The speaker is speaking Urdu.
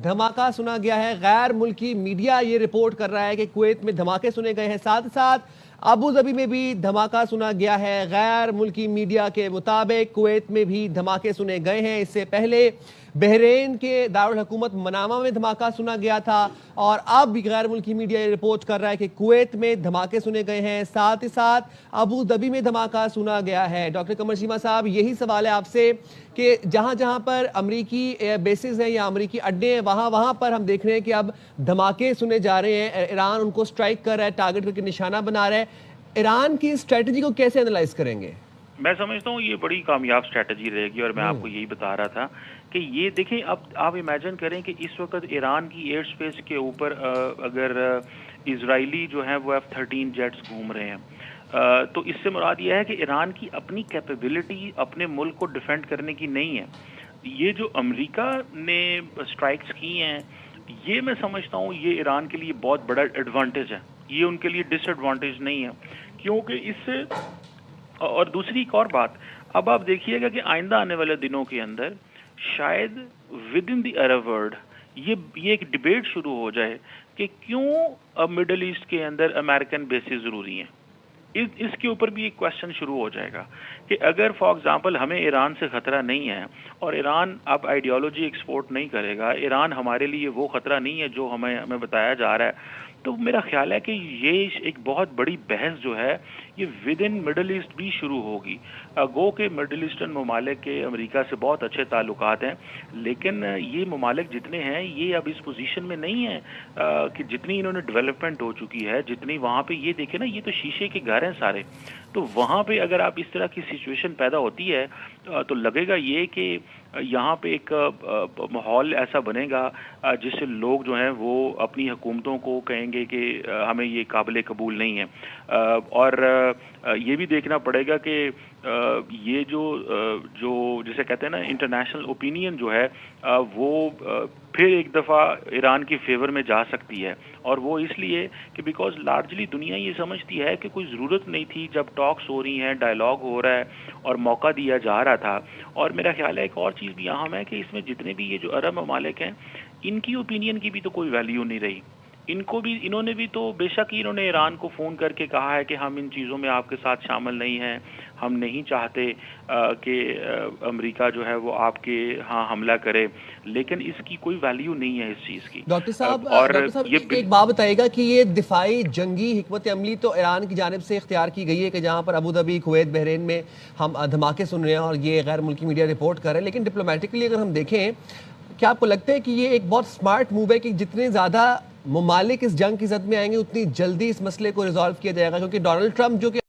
دھماکہ سنا گیا ہے۔ غیر ملکی میڈیا یہ رپورٹ کر رہا ہے کہ کویت میں دھماکے سنے گئے ہیں، ساتھ ساتھ ابو ظبی میں بھی دھماکہ سنا گیا ہے۔ غیر ملکی میڈیا کے مطابق کویت میں بھی دھماکے سنے گئے ہیں۔ اس سے پہلے بحرین کے دارالحکومت منامہ میں دھماکہ سنا گیا تھا، اور اب غیر ملکی میڈیا یہ رپورٹ کر رہا ہے کہ کویت میں دھماکے سنے گئے ہیں، ساتھ ہی ساتھ ابو ظبی میں دھماکہ سنا گیا ہے۔ ڈاکٹر قمر چیمہ صاحب، یہی سوال ہے آپ سے کہ جہاں جہاں پر امریکی بیسز ہیں یا امریکی اڈے ہیں، وہاں پر ہم دیکھ رہے ہیں کہ اب دھماکے سنے جا رہے ہیں۔ ایران ان کو سٹرائک کر رہا ہے، ٹارگٹ کر کے نشانہ بنا رہا ہے۔ ایران کی اسٹریٹجی کو کیسے انالائز کریں گے؟ میں سمجھتا ہوں یہ بڑی کامیاب اسٹریٹجی رہے گی، اور میں آپ کو یہی بتا رہا تھا کہ یہ دیکھیں، اب آپ امیجن کریں کہ اس وقت ایران کی ایئر سپیس کے اوپر اگر اسرائیلی جو ہیں وہ F-13 جیٹس گھوم رہے ہیں، تو اس سے مراد یہ ہے کہ ایران کی اپنی کیپیبلٹی اپنے ملک کو ڈیفینڈ کرنے کی نہیں ہے۔ یہ جو امریکہ نے اسٹرائکس کی ہیں، یہ میں سمجھتا ہوں یہ ایران کے لیے بہت بڑا ایڈوانٹیج ہے، یہ ان کے لیے ڈس ایڈوانٹیج نہیں ہے، کیونکہ اس سے اور دوسری ایک اور بات، اب آپ دیکھیے گا کہ آئندہ آنے والے دنوں کے اندر شاید with in the Arab world یہ ایک ڈیبیٹ شروع ہو جائے کہ کیوں مڈل ایسٹ کے اندر امریکن بیسز ضروری ہیں۔ اس کے اوپر بھی ایک کوشچن شروع ہو جائے گا کہ اگر فار ایگزامپل ہمیں ایران سے خطرہ نہیں ہے، اور ایران اب آئیڈیالوجی ایکسپورٹ نہیں کرے گا، ایران ہمارے لیے وہ خطرہ نہیں ہے جو ہمیں بتایا جا رہا ہے، تو میرا خیال ہے کہ یہ ایک بہت بڑی بحث جو ہے یہ ود ان مڈل ایسٹ بھی شروع ہوگی۔ گو کہ مڈل ایسٹرن ممالک کے امریکہ سے بہت اچھے تعلقات ہیں، لیکن یہ ممالک جتنے ہیں یہ اب اس پوزیشن میں نہیں ہیں کہ جتنی انہوں نے ڈیولپمنٹ ہو چکی ہے، جتنی وہاں پہ یہ دیکھیں نا، یہ تو شیشے کے گھر ہیں سارے، تو وہاں پہ اگر آپ اس طرح کی سچویشن پیدا ہوتی ہے تو لگے گا یہ کہ یہاں پہ ایک ماحول ایسا بنے گا جس سے لوگ جو ہیں وہ اپنی حکومتوں کو کہیں گے کہ ہمیں یہ قابل قبول نہیں ہے، اور یہ بھی دیکھنا پڑے گا کہ یہ جو جسے کہتے ہیں نا انٹرنیشنل اوپینین جو ہے وہ پھر ایک دفعہ ایران کی فیور میں جا سکتی ہے، اور وہ اس لیے کہ بیکاز لارجلی دنیا یہ سمجھتی ہے کہ کوئی ضرورت نہیں تھی، جب ٹاکس ہو رہی ہیں، ڈائلاگ ہو رہا ہے اور موقع دیا جا رہا تھا۔ اور میرا خیال ہے ایک اور چیز بھی اہم ہے کہ اس میں جتنے بھی یہ جو عرب ممالک ہیں، ان کی اوپینین کی بھی تو کوئی ویلیو نہیں رہی، انہوں نے بھی تو بے شک انہوں نے ایران کو فون کر کے کہا ہے کہ ہم ان چیزوں میں آپ کے ساتھ شامل نہیں ہیں، ہم نہیں چاہتے کہ امریکہ جو ہے وہ آپ کے ہاں حملہ کرے، لیکن اس کی کوئی ویلیو نہیں ہے اس چیز کی۔ ڈاکٹر صاحب اور ایک بات بتائیے گا کہ یہ دفاعی جنگی حکمت عملی تو ایران کی جانب سے اختیار کی گئی ہے کہ جہاں پر ابو ظبی، کویت، بحرین میں ہم دھماکے سن رہے ہیں اور یہ غیر ملکی میڈیا رپورٹ کر رہے ہیں، لیکن ڈپلومیٹکلی اگر ہم دیکھیں، کیا آپ کو لگتا ہے کہ یہ ایک بہت سمارٹ موو ہے کہ جتنے زیادہ ممالک اس جنگ کی زد میں آئیں گے اتنی جلدی اس مسئلے کو ریزالو کیا جائے گا؟ کیونکہ ڈونلڈ ٹرمپ جو کہ